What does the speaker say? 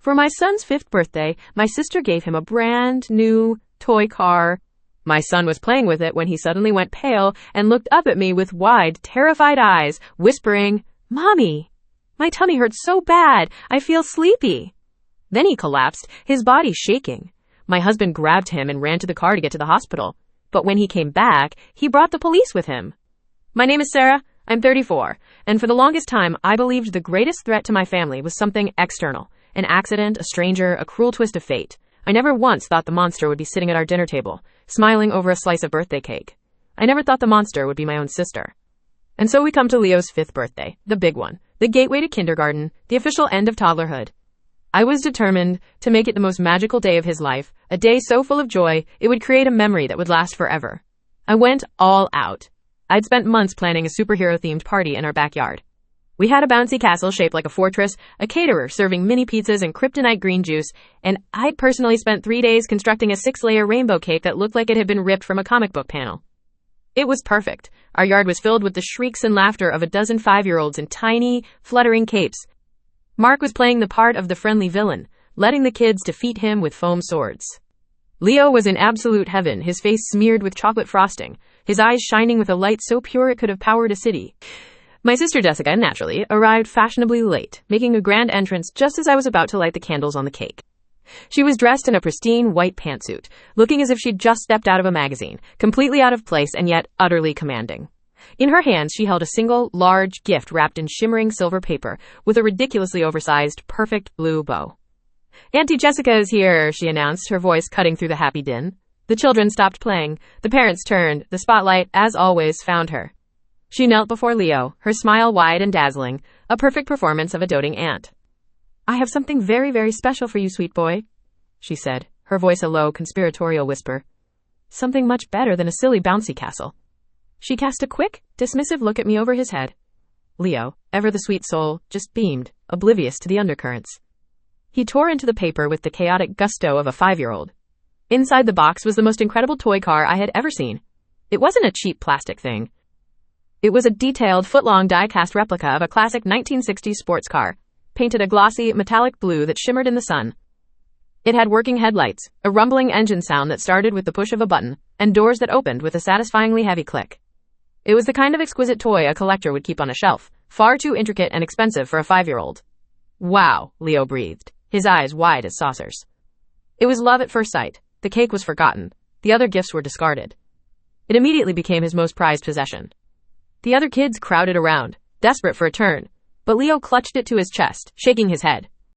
For my son's 5th birthday, my sister gave him a brand new toy car. My son was playing with it when he suddenly went pale and looked up at me with wide, terrified eyes, whispering, "Mommy, my tummy hurts so bad, I feel sleepy." Then he collapsed, his body shaking. My husband grabbed him and ran to the car to get to the hospital. But when he came back, he brought the police with him. My name is Sarah, I'm 34, and for the longest time, I believed the greatest threat to my family was something external. An accident, a stranger, a cruel twist of fate. I never once thought the monster would be sitting at our dinner table, smiling over a slice of birthday cake. I never thought the monster would be my own sister. And so we come to Leo's 5th birthday, the big one, the gateway to kindergarten, the official end of toddlerhood. I was determined to make it the most magical day of his life, a day so full of joy, it would create a memory that would last forever. I went all out. I'd spent months planning a superhero-themed party in our backyard. We had a bouncy castle shaped like a fortress, a caterer serving mini pizzas and kryptonite green juice, and I'd personally spent 3 days constructing a 6-layer rainbow cake that looked like it had been ripped from a comic book panel. It was perfect. Our yard was filled with the shrieks and laughter of a dozen 5-year-olds in tiny, fluttering capes. Mark was playing the part of the friendly villain, letting the kids defeat him with foam swords. Leo was in absolute heaven, his face smeared with chocolate frosting, his eyes shining with a light so pure it could have powered a city. My sister Jessica, naturally, arrived fashionably late, making a grand entrance just as I was about to light the candles on the cake. She was dressed in a pristine white pantsuit, looking as if she'd just stepped out of a magazine, completely out of place and yet utterly commanding. In her hands, she held a single, large gift wrapped in shimmering silver paper with a ridiculously oversized, perfect blue bow. "Auntie Jessica is here," she announced, her voice cutting through the happy din. The children stopped playing. The parents turned. The spotlight, as always, found her. She knelt before Leo, her smile wide and dazzling, a perfect performance of a doting aunt. "I have something very, very special for you, sweet boy," she said, her voice a low, conspiratorial whisper. "Something much better than a silly bouncy castle." She cast a quick, dismissive look at me over his head. Leo, ever the sweet soul, just beamed, oblivious to the undercurrents. He tore into the paper with the chaotic gusto of a 5-year-old. Inside the box was the most incredible toy car I had ever seen. It wasn't a cheap plastic thing. It was a detailed, foot-long die-cast replica of a classic 1960s sports car, painted a glossy, metallic blue that shimmered in the sun. It had working headlights, a rumbling engine sound that started with the push of a button, and doors that opened with a satisfyingly heavy click. It was the kind of exquisite toy a collector would keep on a shelf, far too intricate and expensive for a 5-year-old. "Wow," Leo breathed, his eyes wide as saucers. It was love at first sight. The cake was forgotten. The other gifts were discarded. It immediately became his most prized possession. The other kids crowded around, desperate for a turn, but Leo clutched it to his chest, shaking his head.